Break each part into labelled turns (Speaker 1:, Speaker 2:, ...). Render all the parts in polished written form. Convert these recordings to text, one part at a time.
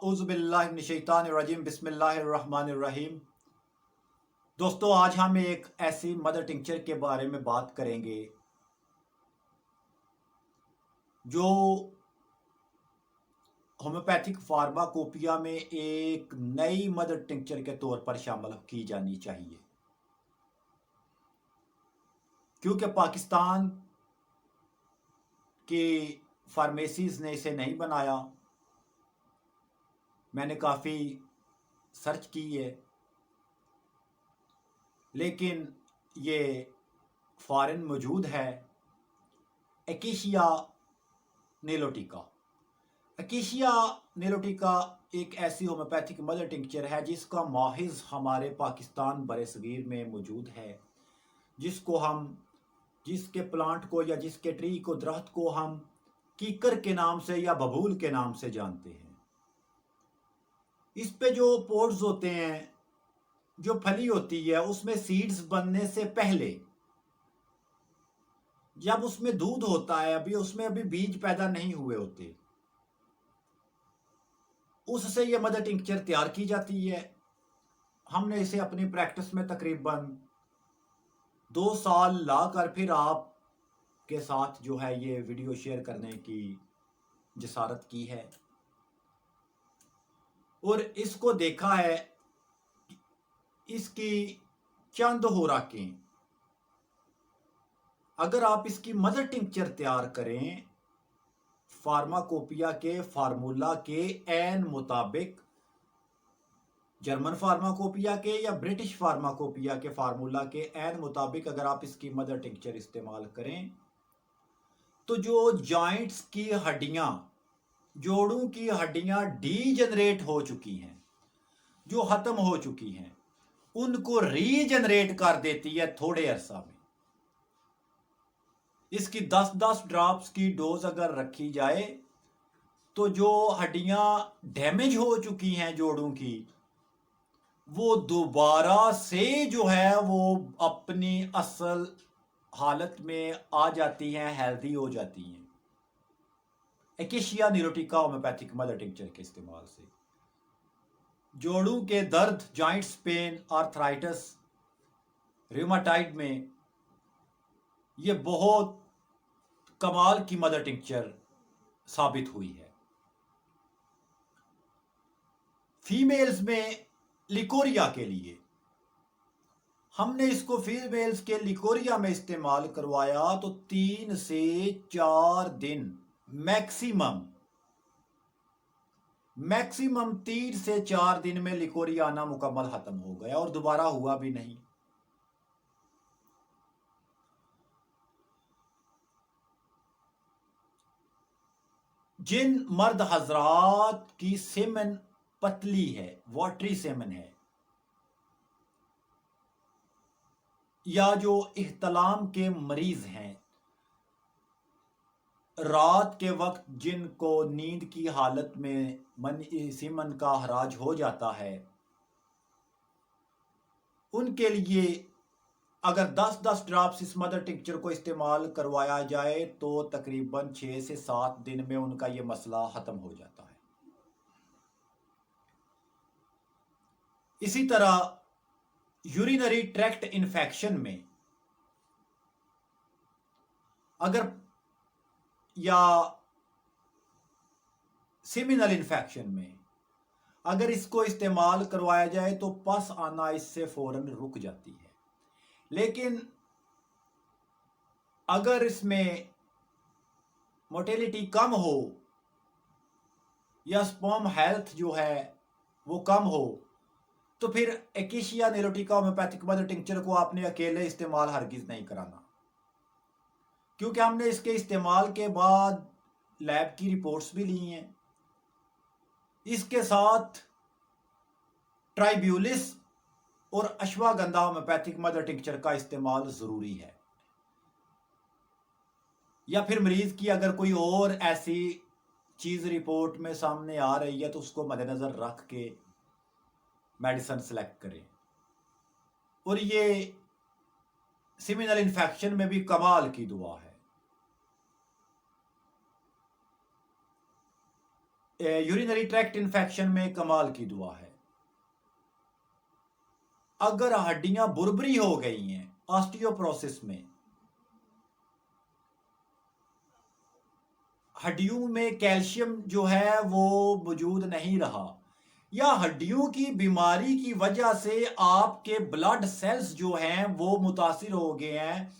Speaker 1: औज़ुबिल्लाहिमिनश्शैतानिर्रजीम बिस्मिल्लाहिर्रहमानिर्रहीम। दोस्तों, आज हम एक ऐसी मदर टिंचर के बारे में बात करेंगे जो होम्योपैथिक फार्माकोपिया में एक नई मदर टिंचर के तौर पर शामिल की जानी चाहिए, क्योंकि पाकिस्तान की फार्मेसीज़ ने इसे नहीं बनाया। मैंने काफ़ी सर्च की है, लेकिन ये फ़ॉरेन मौजूद है। एकेशिया निलोटिका। एकेशिया निलोटिका एक ऐसी होम्योपैथिक मदर टिंक्चर है जिसका माहिज़ हमारे पाकिस्तान बरसगीर में मौजूद है, जिसके प्लांट को या जिसके ट्री को, दरख्त को हम कीकर के नाम से या बबूल के नाम से जानते हैं। इस पे जो पोड्स होते हैं, जो फली होती है, उसमें सीड्स बनने से पहले जब उसमें दूध होता है, उसमें अभी बीज पैदा नहीं हुए होते, उससे ये मदर टिंक्चर तैयार की जाती है। हमने इसे अपनी प्रैक्टिस में तकरीबन 2 साल लाकर फिर आपके साथ जो है ये वीडियो शेयर करने की जसारत की है और इसको देखा है। इसकी चंद खुराकें, अगर आप इसकी मदर टिंक्चर तैयार करें फार्माकोपिया के फार्मूला के एन मुताबिक, जर्मन फार्माकोपिया के या ब्रिटिश फार्माकोपिया के फार्मूला के एन मुताबिक अगर आप इसकी मदर टिंक्चर इस्तेमाल करें तो जो जॉइंट्स की हड्डियां, जोड़ों की हड्डियां डीजनरेट हो चुकी हैं, जो खत्म हो चुकी हैं, उनको रीजनरेट कर देती है थोड़े अरसा में। इसकी 10-10 ड्रॉप्स की डोज अगर रखी जाए तो जो हड्डियां डैमेज हो चुकी हैं जोड़ों की, वो दोबारा से जो है वो अपनी असल हालत में आ जाती हैं, हेल्दी हो जाती हैं एकेशिया निलोटिका होम्योपैथिक मदर टिंक्चर के इस्तेमाल से। जोड़ों के दर्द, जॉइंट्स पेन, आर्थराइटिस, रिमाटाइड में ये बहुत कमाल की मदर टिंक्चर साबित हुई है। फीमेल्स में लिकोरिया के लिए हमने इसको फीमेल्स के लिकोरिया में इस्तेमाल करवाया तो 3 से 4 दिन मैक्सिमम 3 से 4 दिन में लिकोरिया आना मुकम्मल खत्म हो गया और दोबारा हुआ भी नहीं। जिन मर्द हजरात की सेमन पतली है, वाटरी सेमन है, या जो इख्तलाम के मरीज हैं, रात के वक्त जिनको नींद की हालत में सीमन का हराज हो जाता है, उनके लिए अगर 10-10 ड्रॉप्स इस मदर टिंक्चर को इस्तेमाल करवाया जाए तो तकरीबन 6 से 7 दिन में उनका ये मसला ख़त्म हो जाता है। इसी तरह यूरिनरी ट्रैक्ट इन्फेक्शन में अगर, या सेमिनल इन्फेक्शन में अगर इसको इस्तेमाल करवाया जाए तो पस आना इससे फौरन रुक जाती है। लेकिन अगर इसमें मोटेलिटी कम हो या स्पर्म हेल्थ जो है वो कम हो तो फिर एकेशिया निलोटिका होम्योपैथिक मदर टिंक्चर को आपने अकेले इस्तेमाल हरगिज नहीं कराना, क्योंकि हमने इसके इस्तेमाल के बाद लैब की रिपोर्ट्स भी ली हैं। इसके साथ ट्राइब्यूलिस और अश्वागंधा होम्योपैथिक मदर टिंक्चर का इस्तेमाल ज़रूरी है, या फिर मरीज़ की अगर कोई और ऐसी चीज़ रिपोर्ट में सामने आ रही है तो उसको मद्देनज़र रख के मेडिसिन सेलेक्ट करें। और ये सेमिनल इन्फेक्शन में भी कमाल की दुआ है। यूरिनरी ट्रैक्ट इन्फेक्शन में कमाल की दुआ है। अगर हड्डियां बुरबरी हो गई हैं ऑस्टियोपोरोसिस में, हड्डियों में कैल्शियम जो है वो मौजूद नहीं रहा, या हड्डियों की बीमारी की वजह से आपके ब्लड सेल्स जो हैं वो मुतासिर हो गए हैं,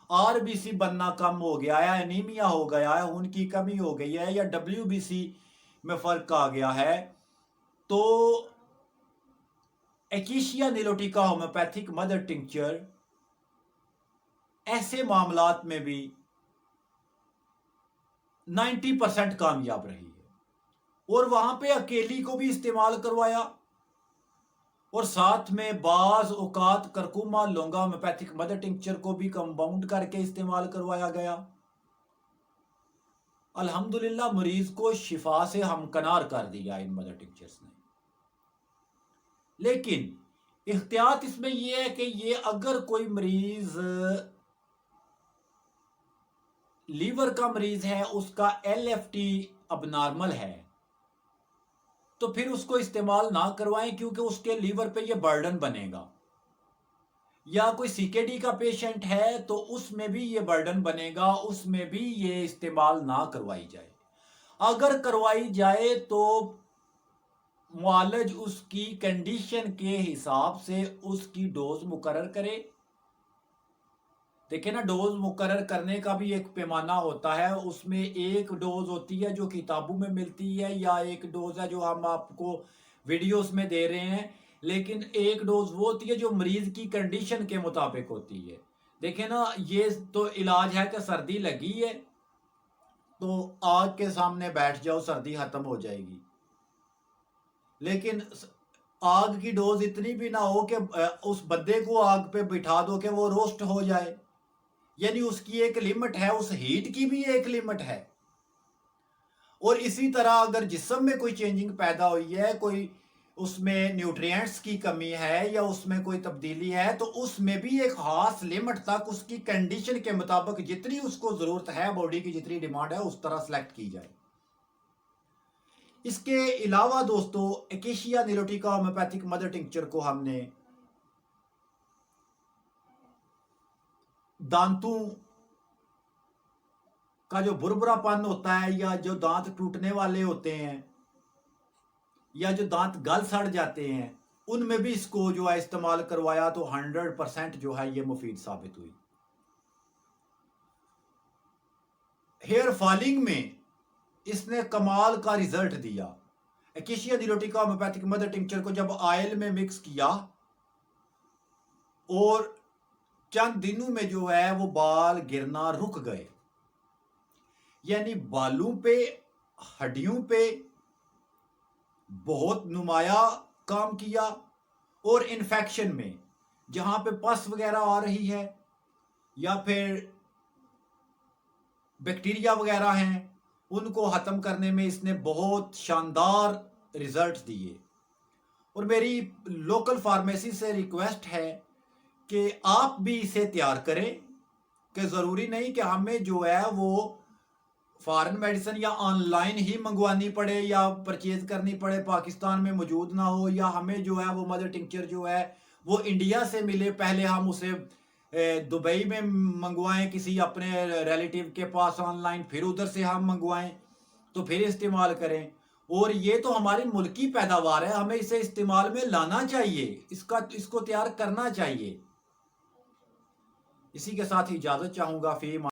Speaker 1: आरबीसी बनना कम हो गया है, एनीमिया हो गया है, उनकी कमी हो गई है, या डब्ल्यूबीसी में फ़र्क आ गया है, तो एकिशिया निलोटिका होम्योपैथिक मदर टिंक्चर ऐसे मामलात में भी 90% कामयाब रही है। और वहां पे अकेली को भी इस्तेमाल करवाया, और साथ में बाज औकात करकुमा लोंगा होम्योपैथिक मदर टिंक्चर को भी कंपाउंड करके इस्तेमाल करवाया गया। अल्हम्दुलिल्लाह मरीज को शिफा से हमकनार कर दिया इन मदर टिंक्चर्स ने। लेकिन इख्तियात इसमें यह है कि ये अगर कोई मरीज लीवर का मरीज है, उसका LFT अब नॉर्मल है, तो फिर उसको इस्तेमाल ना करवाएं, क्योंकि उसके लीवर पे ये बर्डन बनेगा। या कोई CKD का पेशेंट है तो उसमें भी ये बर्डन बनेगा, उसमें भी ये इस्तेमाल ना करवाई जाए। अगर करवाई जाए तो मुआलिज उसकी कंडीशन के हिसाब से उसकी डोज मुकर्रर करे। देखिए ना, डोज मुकर्रर करने का भी एक पैमाना होता है। उसमें एक डोज होती है जो किताबों में मिलती है, या एक डोज है जो हम आपको वीडियोस में दे रहे हैं, लेकिन एक डोज वो होती है जो मरीज की कंडीशन के मुताबिक होती है। देखिए ना, ये तो इलाज है कि सर्दी लगी है तो आग के सामने बैठ जाओ, सर्दी खत्म हो जाएगी। लेकिन आग की डोज इतनी भी ना हो कि उस बंदे को आग पे बिठा दो कि वो रोस्ट हो जाए। यानी उसकी एक लिमिट है, उस हीट की भी एक लिमिट है। और इसी तरह अगर जिस्म में कोई चेंजिंग पैदा हुई है, कोई उसमें न्यूट्रिएंट्स की कमी है, या उसमें कोई तब्दीली है, तो उसमें भी एक खास लिमिट तक उसकी कंडीशन के मुताबिक जितनी उसको जरूरत है, बॉडी की जितनी डिमांड है, उस तरह सेलेक्ट की जाए। इसके अलावा दोस्तों, एकेशिया निलोटिका होम्योपैथिक मदर टिंक्चर को हमने दांतों का जो बुरबुरापन होता है, या जो दांत टूटने वाले होते हैं, या जो दांत गल सड़ जाते हैं, उनमें भी इसको जो है इस्तेमाल करवाया तो 100% जो है ये मुफीद साबित हुई। हेयर फॉलिंग में इसने कमाल का रिजल्ट दिया। एकेशिया निलोटिका होम्योपैथिक मदर टिंक्चर को जब ऑयल में मिक्स किया, और चंद दिनों में जो है वो बाल गिरना रुक गए। यानी बालों पे, हड्डियों पे बहुत नुमाया काम किया। और इन्फेक्शन में जहां पे पस वगैरह आ रही है, या फिर बैक्टीरिया वगैरह हैं, उनको ख़त्म करने में इसने बहुत शानदार रिजल्ट दिए। और मेरी लोकल फार्मेसी से रिक्वेस्ट है कि आप भी इसे तैयार करें, कि ज़रूरी नहीं कि हमें जो है वो फॉरेन मेडिसिन या ऑनलाइन ही मंगवानी पड़े, या परचेज करनी पड़े, पाकिस्तान में मौजूद ना हो, या हमें जो है वो मदर टिंक्चर जो है वो इंडिया से मिले, पहले हम उसे दुबई में मंगवाएं किसी अपने रिलेटिव के पास ऑनलाइन, फिर उधर से हम मंगवाएं, तो फिर इस्तेमाल करें। और ये तो हमारी मुल्क की पैदावार है, हमें इसे इस्तेमाल में लाना चाहिए, इसको तैयार करना चाहिए। इसी के साथ इजाज़त चाहूँगा। फी